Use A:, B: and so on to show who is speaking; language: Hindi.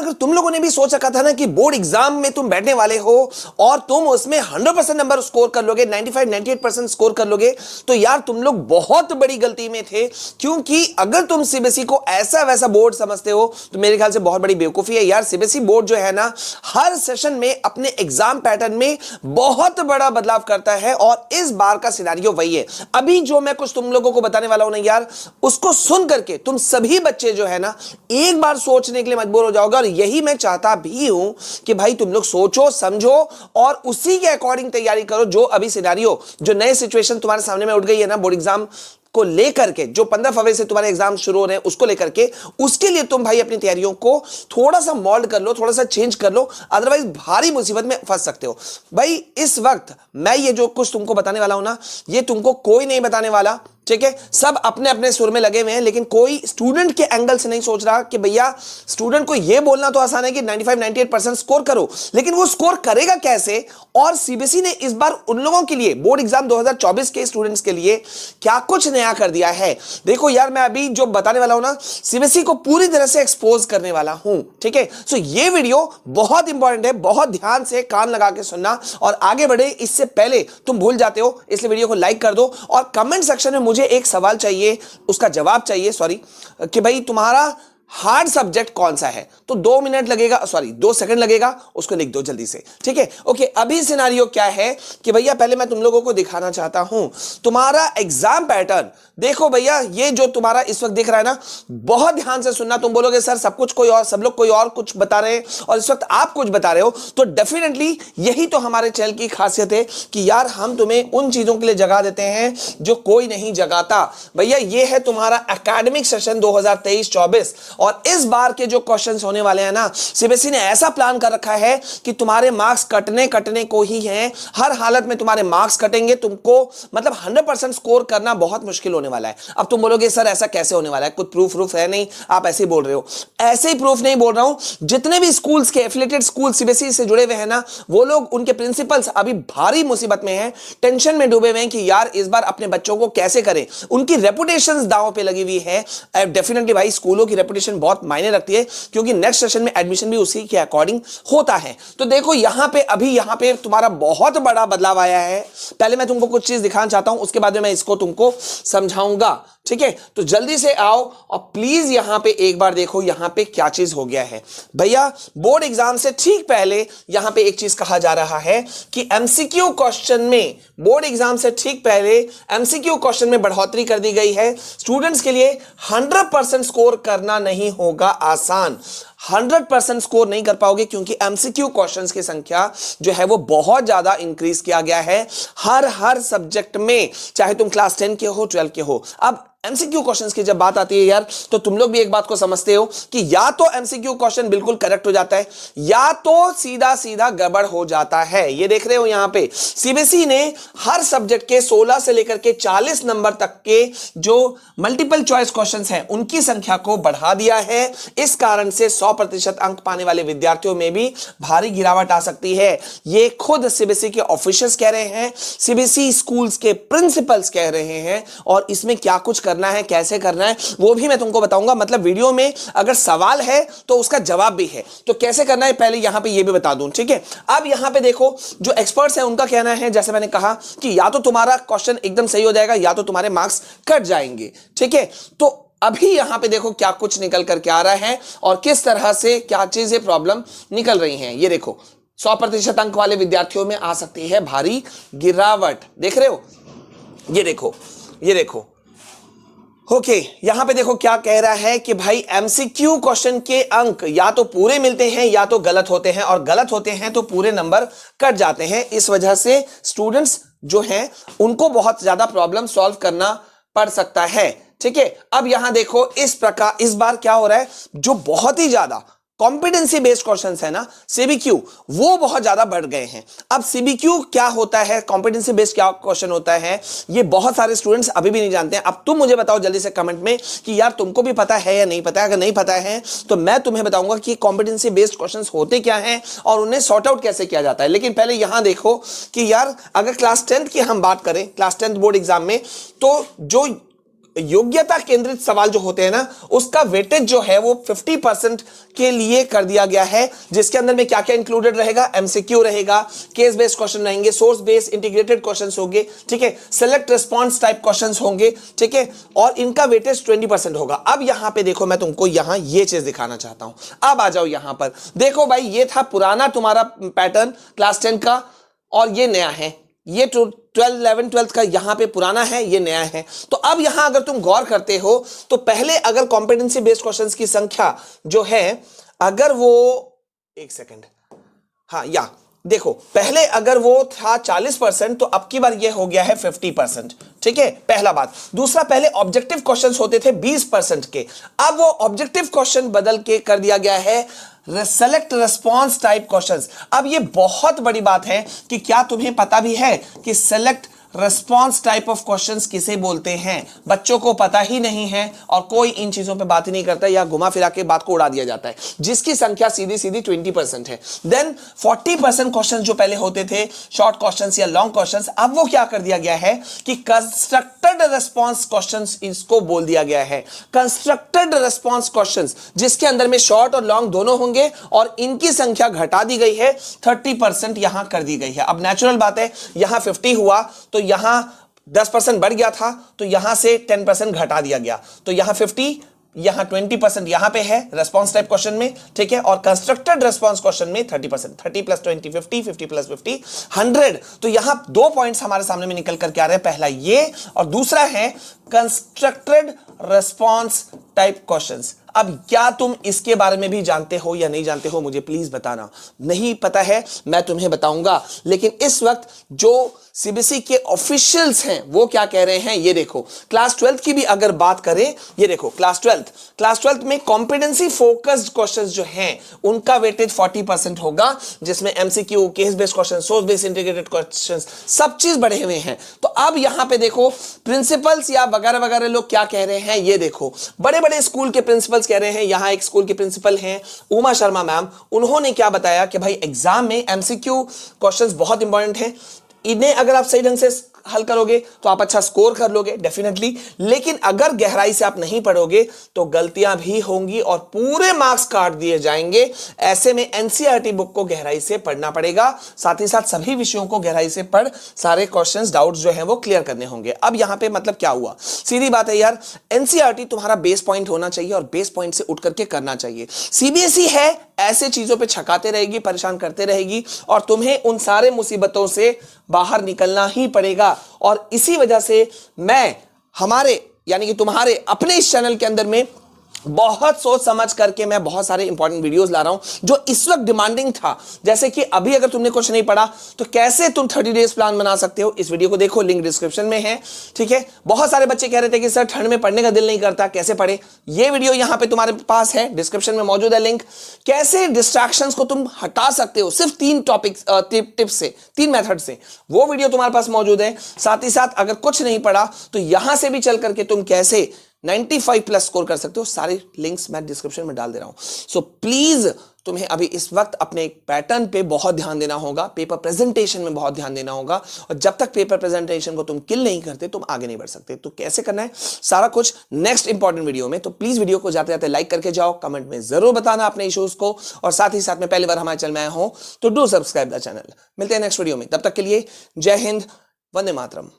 A: अगर तुम लोगों ने भी सोच रखा था ना कि बोर्ड एग्जाम में तुम बैठने वाले हो और तुम उसमें 100% नंबर स्कोर कर लोगे, 95-98% स्कोर कर लोगे, तो यार तुम लोग बहुत बड़ी गलती में थे। क्योंकि अगर तुम सीबीएसई को ऐसा वैसा बोर्ड समझते हो तो मेरे ख्याल से बहुत बड़ी बेवकूफी है यार। सीबीएसई बोर्ड जो है ना, हर सेशन में अपने एग्जाम पैटर्न में बहुत बड़ा बदलाव करता है और इस बार का सिनेरियो वही है। अभी जो मैं कुछ तुम लोगों को बताने वाला हूं ना यार, उसको सुन करके तुम सभी बच्चे जो है ना एक बार सोचने के लिए मजबूर हो जाओगे। और यही मैं चाहता भी हूं कि भाई तुम लोग सोचो समझो और उसी के अकॉर्डिंग तैयारी करो। जो अभी सिनेरियो, जो नए सिचुएशन तुम्हारे सामने में उठ गई है ना बोर्ड एग्जाम को लेकर के, जो 15 फरवरी से तुम्हारे एग्जाम शुरू हो रहे हैं उसको लेकर के, उसके लिए तुम भाई अपनी तैयारियों को थोड़ा सा मोल्ड कर लो, थोड़ा सा चेंज कर लो, अदरवाइज भारी मुसीबत में फंस सकते हो। भाई इस वक्त मैं ये जो कुछ तुमको बताने वाला हूं ना, ये तुमको कोई नहीं बताने वाला, ठीक है। सब अपने अपने सुर में लगे हुए हैं, लेकिन कोई स्टूडेंट के एंगल से नहीं सोच रहा कि भैया स्टूडेंट को यह बोलना तो आसान है कि 95-98% स्कोर करो, लेकिन वो स्कोर करेगा कैसे। और सीबीएसई ने इस बार उन लोगों के लिए, बोर्ड एग्जाम 2024 के स्टूडेंट्स के लिए क्या कुछ नया कर दिया है। देखो यार, मैं अभी जो बताने वाला हूं ना, सीबीएसई को पूरी तरह से एक्सपोज करने वाला हूं, ठीक है। सो ये वीडियो बहुत इंपॉर्टेंट है, बहुत ध्यान से कान लगा के सुनना और आगे बढ़े इससे पहले तुम भूल जाते हो, इसलिए वीडियो को लाइक कर दो और कमेंट सेक्शन में मुझे एक सवाल चाहिए, उसका जवाब चाहिए, सॉरी, कि भाई तुम्हारा हार्ड सब्जेक्ट कौन सा है। तो 2 मिनट लगेगा, सॉरी 2 सेकंड लगेगा, उसको लिख दो जल्दी से, ठीक है। ओके, अभी सिनेरियो क्या है कि भैया पहले मैं तुम लोगों को दिखाना चाहता हूं तुम्हारा एग्जाम पैटर्न। देखो भैया, ये जो तुम्हारा इस वक्त दिख रहा है ना, बहुत ध्यान से सुनना। तुम बोलोगे सर सब कुछ कोई और, सब लोग कोई और कुछ बता रहे हैं और इस वक्त आप कुछ बता रहे हो, तो डेफिनेटली यही तो हमारे चैनल की खासियत है कि यार हम तुम्हें उन चीजों के लिए जगा देते हैं जो कोई नहीं जगाता। भैया ये है तुम्हारा एकेडमिक सेशन 2023-24 और इस बार के जो क्वेश्चंस होने वाले हैं ना, सीबीएसई ने ऐसा प्लान कर रखा है कि तुम्हारे मार्क्स कटने को ही हैं। हर हालत में तुम्हारे मार्क्स कटेंगे, तुमको मतलब 100% स्कोर करना बहुत मुश्किल होने वाला है। अब तुम बोलोगे सर ऐसा कैसे होने वाला है, कुछ प्रूफ है नहीं, आप ऐसे ही बोल रहे हो। ऐसे ही प्रूफ नहीं बोल रहा हूं, जितने भी स्कूल्स के एफिलिएटेड स्कूल सीबीएसई से जुड़े हुए हैं ना, वो लोग, उनके प्रिंसिपल्स अभी भारी मुसीबत में हैं, टेंशन में डूबे हुए हैं कि यार इस बार अपने बच्चों को कैसे करें। उनकी रेपुटेशन दांव पे लगी हुई है। डेफिनेटली भाई स्कूलों की रेपुटेशन बहुत मायने रखती है, क्योंकि नेक्स्ट सेशन में एडमिशन भी उसी के अकॉर्डिंग होता है। तो देखो यहां पे, अभी यहां पे तुम्हारा बहुत बड़ा बदलाव आया है। पहले मैं तुमको कुछ चीज दिखाना चाहता हूं, उसके बाद में मैं इसको तुमको समझाऊंगा, ठीक है। तो जल्दी से आओ और प्लीज यहां पे एक बार देखो यहां पे क्या चीज हो गया है। भैया बोर्ड एग्जाम से ठीक पहले यहां पे एक चीज कहा जा रहा है कि एमसीक्यू क्वेश्चन में, बोर्ड एग्जाम से ठीक पहले एमसीक्यू क्वेश्चन में बढ़ोतरी कर दी गई है। स्टूडेंट्स के लिए 100% स्कोर करना नहीं होगा आसान। 100% स्कोर नहीं कर पाओगे, क्योंकि एमसीक्यू क्वेश्चंस की संख्या जो है वो बहुत ज्यादा इंक्रीज किया गया है हर सब्जेक्ट में, चाहे तुम क्लास 10 के हो, 12 के हो। अब एमसीक्यू क्वेश्चंस की जब बात आती है यार, तो तुम लोग भी एक बात को समझते हो कि या तो एमसीक्यू क्वेश्चन बिल्कुल करेक्ट हो जाता है, या तो सीधा सीधा गड़बड़ हो जाता है। ये देख रहे हो यहां पे सीबीएसई ने हर सब्जेक्ट के 16 से लेकर के 40 नंबर तक के जो मल्टीपल चॉइस क्वेश्चंस हैं उनकी संख्या को बढ़ा दिया है। इस कारण से 100% अंक पाने वाले विद्यार्थियों में भी भारी गिरावट आ सकती है। ये खुद सीबीएसई के ऑफिशियल्स कह रहे हैं, सीबीएसई स्कूल्स के प्रिंसिपल्स कह रहे हैं, और इसमें क्या कुछ करना है, कैसे करना है, वो भी मैं तुमको बताऊंगा। मतलब वीडियो में अगर सवाल है तो उसका जवाब भी है, तो कैसे करना है पहले यहां पे ये भी बता दूं, ठीक है। अब यहां पे देखो जो एक्सपर्ट्स हैं उनका कहना है, जैसे मैंने कहा कि या तो तुम्हारा क्वेश्चन एकदम सही हो जाएगा या तो तुम्हारे मार्क्स कट जाएंगे, ठीक है। तो अभी यहां पे देखो क्या कुछ निकल करके आ रहा है और किस तरह से क्या चीजें प्रॉब्लम निकल रही हैं। ये देखो 100% अंक वाले विद्यार्थियों में आ सकती है भारी गिरावट, देख रहे हो, ये देखो, ये देखो। ओके, यहां पे देखो क्या कह रहा है कि भाई एमसीक्यू क्वेश्चन के अंक या तो पूरे मिलते हैं या तो गलत होते हैं, और गलत होते हैं तो पूरे नंबर कट जाते हैं। इस वजह से स्टूडेंट्स जो हैं उनको बहुत ज्यादा प्रॉब्लम सॉल्व करना पड़ सकता है, ठीक है। अब यहां देखो इस प्रकार, इस बार क्या हो रहा है, जो बहुत ही ज्यादा कॉम्पिटेंसी बेस्ड क्वेश्चंस है ना, सीबीक्यू, वो बहुत ज्यादा बढ़ गए हैं। अब सीबीक्यू क्या होता है, कॉम्पिटेंसी बेस्ड क्या क्वेश्चन होता है, ये बहुत सारे स्टूडेंट्स अभी भी नहीं जानते हैं। अब तुम मुझे बताओ जल्दी से कमेंट में कि यार तुमको भी पता है या नहीं पता है। अगर नहीं पता है तो मैं तुम्हें बताऊंगा कि कॉम्पिटेंसी बेस्ड क्वेश्चंस होते क्या हैं और उन्हें सॉर्ट आउट कैसे किया जाता है। लेकिन पहले यहां देखो कि यार अगर क्लास 10th की हम बात करें, क्लास 10th बोर्ड एग्जाम में, तो जो योग्यता केंद्रित सवाल जो होते हैं ना, उसका वेटेज जो है वो 50% के लिए कर दिया गया है, जिसके अंदर में क्या क्या इंक्लूडेड रहेगा, एमसीक्यू रहेगा, केस बेस्ड क्वेश्चन रहेंगे, सोर्स बेस्ड इंटीग्रेटेड क्वेश्चंस होंगे, ठीक है, सेलेक्ट रिस्पॉन्स टाइप क्वेश्चंस होंगे, ठीक है, और इनका वेटेज 20% होगा। अब यहां पे देखो, मैं तुमको यहां ये चीज दिखाना चाहता हूं। अब आ जाओ यहां पर, देखो भाई, ये था पुराना तुम्हारा पैटर्न क्लास 10 का, और ये नया है, ये 12 11 12 का यहां पे पुराना है, ये नया है। तो अब यहां अगर तुम गौर करते हो तो पहले अगर कॉम्पिटेंसी बेस्ड क्वेश्चंस की संख्या जो है, अगर वो, एक सेकंड, हाँ, या देखो, पहले अगर वो था 40%, तो अब की बार ये हो गया है 50%, ठीक है, पहला बात। दूसरा, पहले ऑब्जेक्टिव क्वेश्चंस होते थे 20% के, अब वो ऑब्जेक्टिव क्वेश्चन बदल के कर दिया गया है सेलेक्ट रिस्पॉन्स टाइप क्वेश्चंस। अब ये बहुत बड़ी बात है कि क्या तुम्हें पता भी है कि select response type of questions किसे बोलते हैं? बच्चों को पता ही नहीं है और कोई इन चीजों पे बात ही नहीं करता, या घुमा फिरा के बात को उड़ा दिया जाता है, जिसकी संख्या सीधी सीधी 20% है। देन 40% क्वेश्चंस जो पहले होते थे, शॉर्ट क्वेश्चंस या लॉन्ग क्वेश्चंस, अब वो क्या कर दिया गया है कि कंस्ट्रक्टेड रिस्पॉन्स क्वेश्चंस इसको बोल दिया गया है। कंस्ट्रक्टेड रिस्पॉन्स क्वेश्चंस, जिसके अंदर में शॉर्ट और लॉन्ग दोनों होंगे, और इनकी संख्या घटा दी गई है, 30% यहां कर दी गई है। अब नेचुरल बात है, यहां 50 हुआ तो यहां 10% बढ़ गया था, तो यहां से 10% घटा दिया गया, तो यहां 50, यहां 20% यहां पे है रेस्पॉन्स टाइप क्वेश्चन में, ठीक है, और कंस्ट्रक्टेड रेस्पॉन्स क्वेश्चन में 30%, 30 प्लस 20 50, 50 प्लस 50 100। तो यहां दो पॉइंट्स हमारे सामने में निकल करके आ रहे हैं, पहला ये और दूसरा है कंस्ट्रक्टेड रेस्पॉन्स टाइप क्वेश्चंस। अब क्या तुम इसके बारे में भी जानते हो या नहीं जानते हो, मुझे प्लीज बताना। नहीं पता है, मैं तुम्हें बताऊंगा, लेकिन इस वक्त जो सीबीएसई के ऑफिशियल्स हैं वो क्या कह रहे हैं, ये देखो। क्लास 12 की भी अगर बात करें, ये देखो, क्लास 12 में कॉम्पिटेंसी फोकस्ड क्वेश्चंस जो हैं उनका वेटेज 40% होगा, जिसमें MCQ, case based question, source based integrated questions, सब चीज बढ़े हुए हैं। तो अब यहां पे देखो, प्रिंसिपल्स या वगैरह वगैरह लोग क्या कह रहे हैं, ये देखो, बड़े बड़े स्कूल के प्रिंसिपल्स कह रहे हैं। यहां एक स्कूल के प्रिंसिपल हैं उमा शर्मा मैम, उन्होंने क्या बताया कि भाई एग्जाम में एमसीक्यू क्वेश्चंस बहुत इंपॉर्टेंट हैं, इन्हें अगर आप सही ढंग से हल करोगे तो आप अच्छा स्कोर कर लोगे डेफिनेटली, लेकिन अगर गहराई से आप नहीं पढ़ोगे तो गलतियां भी होंगी और पूरे मार्क्स काट दिए जाएंगे। ऐसे में एनसीईआरटी बुक को गहराई से पढ़ना पड़ेगा, साथ ही साथ सभी विषयों को गहराई से पढ़, सारे क्वेश्चंस, डाउट्स जो हैं वो क्लियर करने होंगे। अब यहां पे मतलब क्या हुआ, सीधी बात है यार, एनसीईआरटी तुम्हारा बेस पॉइंट होना चाहिए और बेस पॉइंट से उठ करके करना चाहिए। सीबीएसई है, ऐसे चीजों पे छकाते रहेगी, परेशान करते रहेगी, और तुम्हें उन सारे मुसीबतों से बाहर निकलना ही पड़ेगा। और इसी वजह से मैं हमारे, यानी कि तुम्हारे अपने इस चैनल के अंदर में बहुत सोच समझ करके मैं बहुत सारे इंपॉर्टेंट वीडियोस ला रहा हूं जो इस वक्त डिमांडिंग था। जैसे कि अभी अगर तुमने कुछ नहीं पढ़ा तो कैसे तुम 30 डेज प्लान बना सकते हो, इस वीडियो को देखो, लिंक डिस्क्रिप्शन में है, ठीक है। बहुत सारे बच्चे कह रहे थे कि सर ठंड में पढ़ने का दिल नहीं करता, कैसे पढ़े, ये वीडियो यहां पे तुम्हारे पास है, डिस्क्रिप्शन में मौजूद है लिंक। कैसे डिस्ट्रैक्शंस को तुम हटा सकते हो सिर्फ 3 टॉपिक्स, टिप्स से, 3 मेथड से, वो वीडियो तुम्हारे पास मौजूद है। साथ ही साथ अगर कुछ नहीं पढ़ा तो यहां से भी चल करके तुम कैसे 95 प्लस स्कोर कर सकते हो, सारे लिंक्स मैं डिस्क्रिप्शन में डाल दे रहा हूं। सो प्लीज तुम्हें अभी इस वक्त अपने पैटर्न पे बहुत ध्यान देना होगा, पेपर प्रेजेंटेशन में बहुत ध्यान देना होगा, और जब तक पेपर प्रेजेंटेशन को तुम किल नहीं करते तुम आगे नहीं बढ़ सकते। तो कैसे करना है सारा कुछ नेक्स्ट इंपॉर्टेंट वीडियो में, तो प्लीज वीडियो को जाते जाते लाइक करके जाओ, कमेंट में जरूर बताना अपने इश्यूज को, और साथ ही साथ में पहली बार हमारे चैनल में आए हो तो डू सब्सक्राइब द चैनल। मिलते हैं नेक्स्ट वीडियो में, तब तक के लिए जय हिंद, वंदे मातरम।